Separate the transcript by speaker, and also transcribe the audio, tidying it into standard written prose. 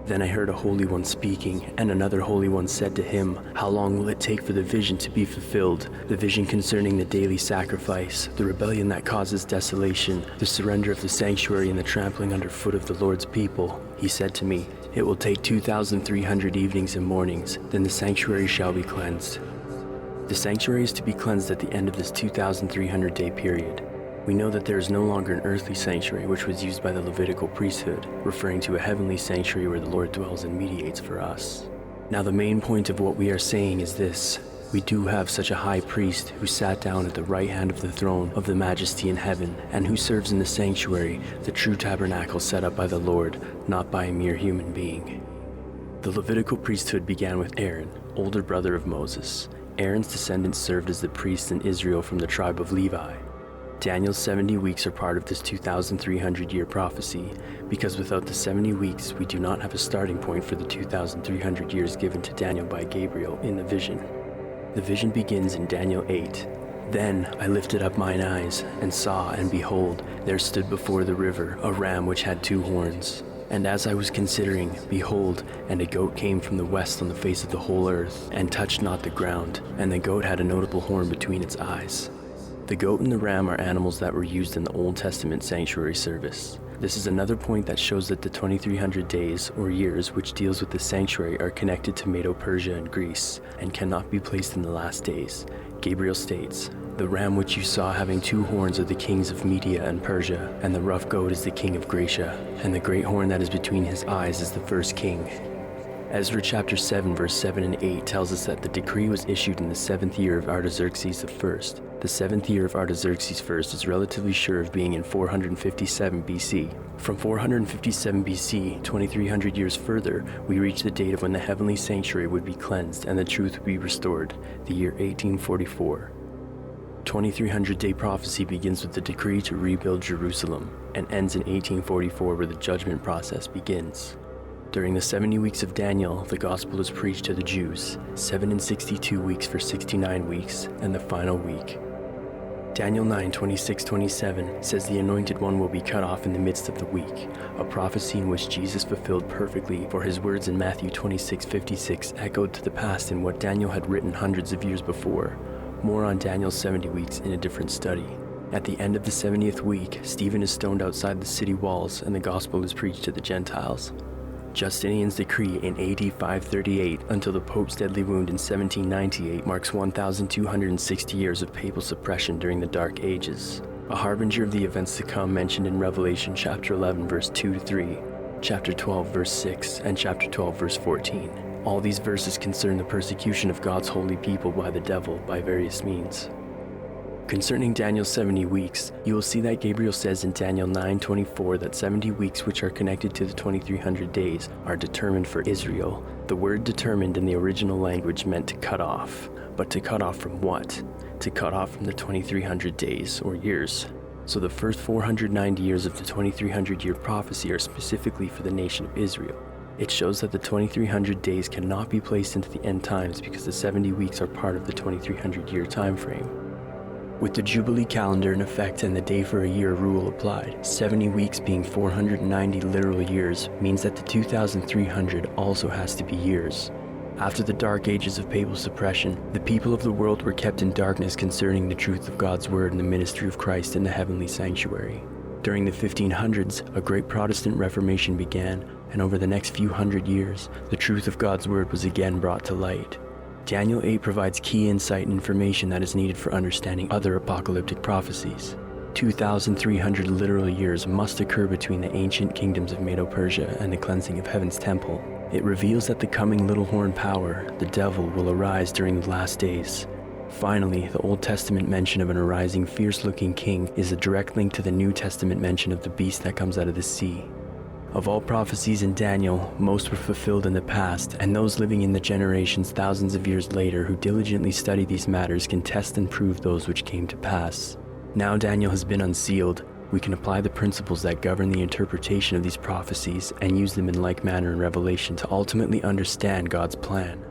Speaker 1: Then I heard a Holy One speaking, and another Holy One said to him, "How long will it take for the vision to be fulfilled? The vision concerning the daily sacrifice, the rebellion that causes desolation, the surrender of the sanctuary and the trampling underfoot of the Lord's people." He said to me, "It will take 2,300 evenings and mornings, then the sanctuary shall be cleansed." The sanctuary is to be cleansed at the end of this 2,300-day period. We know that there is no longer an earthly sanctuary which was used by the Levitical priesthood, referring to a heavenly sanctuary where the Lord dwells and mediates for us. Now the main point of what we are saying is this: we do have such a high priest who sat down at the right hand of the throne of the majesty in heaven, and who serves in the sanctuary, the true tabernacle set up by the Lord, not by a mere human being. The Levitical priesthood began with Aaron, older brother of Moses. Aaron's descendants served as the priests in Israel from the tribe of Levi. Daniel's 70 weeks are part of this 2,300-year prophecy, because without the 70 weeks, we do not have a starting point for the 2,300 years given to Daniel by Gabriel in the vision. The vision begins in Daniel 8. "Then I lifted up mine eyes, and saw, and behold, there stood before the river a ram which had 2 horns. And as I was considering, behold, and a goat came from the west on the face of the whole earth, and touched not the ground, and the goat had a notable horn between its eyes." The goat and the ram are animals that were used in the Old Testament sanctuary service. This is another point that shows that the 2,300 days, or years, which deals with the sanctuary are connected to Medo-Persia and Greece, and cannot be placed in the last days. Gabriel states, "The ram which you saw having 2 horns are the kings of Media and Persia, and the rough goat is the king of Gracia, and the great horn that is between his eyes is the first king." Ezra chapter 7 verse 7 and 8 tells us that the decree was issued in the 7th year of Artaxerxes I. The 7th year of Artaxerxes I is relatively sure of being in 457 BC. From 457 BC, 2,300 years further, we reach the date of when the heavenly sanctuary would be cleansed and the truth would be restored, the year 1844. 2,300-day prophecy begins with the decree to rebuild Jerusalem and ends in 1844, where the judgment process begins. During the 70 weeks of Daniel, the gospel is preached to the Jews, 7 and 62 weeks for 69 weeks, and the final week. Daniel 9:26-27 says the Anointed One will be cut off in the midst of the week, a prophecy in which Jesus fulfilled perfectly, for his words in Matthew 26:56 echoed to the past in what Daniel had written hundreds of years before. More on Daniel's 70 weeks in a different study. At the end of the 70th week, Stephen is stoned outside the city walls and the gospel is preached to the Gentiles. Justinian's decree in AD 538 until the Pope's deadly wound in 1798 marks 1,260 years of papal suppression during the Dark Ages, a harbinger of the events to come mentioned in Revelation chapter 11 verse 2-3, chapter 12 verse 6, and chapter 12 verse 14. All these verses concern the persecution of God's holy people by the devil by various means. Concerning Daniel's 70 weeks, you will see that Gabriel says in Daniel 9:24 that 70 weeks which are connected to the 2,300 days are determined for Israel. The word determined in the original language meant to cut off. But to cut off from what? To cut off from the 2,300 days, or years. So the first 490 years of the 2,300-year prophecy are specifically for the nation of Israel. It shows that the 2,300 days cannot be placed into the end times because the 70 weeks are part of the 2,300-year time frame. With the Jubilee calendar in effect and the day for a year rule applied, 70 weeks being 490 literal years means that the 2,300 also has to be years. After the dark ages of papal suppression, the people of the world were kept in darkness concerning the truth of God's word and the ministry of Christ in the heavenly sanctuary. During the 1500s, a great Protestant Reformation began, and over the next few hundred years, the truth of God's word was again brought to light. Daniel 8 provides key insight and information that is needed for understanding other apocalyptic prophecies. 2,300 literal years must occur between the ancient kingdoms of Medo-Persia and the cleansing of heaven's temple. It reveals that the coming little horn power, the devil, will arise during the last days. Finally, the Old Testament mention of an arising fierce-looking king is a direct link to the New Testament mention of the beast that comes out of the sea. Of all prophecies in Daniel, most were fulfilled in the past, and those living in the generations thousands of years later who diligently study these matters can test and prove those which came to pass. Now Daniel has been unsealed. We can apply the principles that govern the interpretation of these prophecies and use them in like manner in Revelation to ultimately understand God's plan.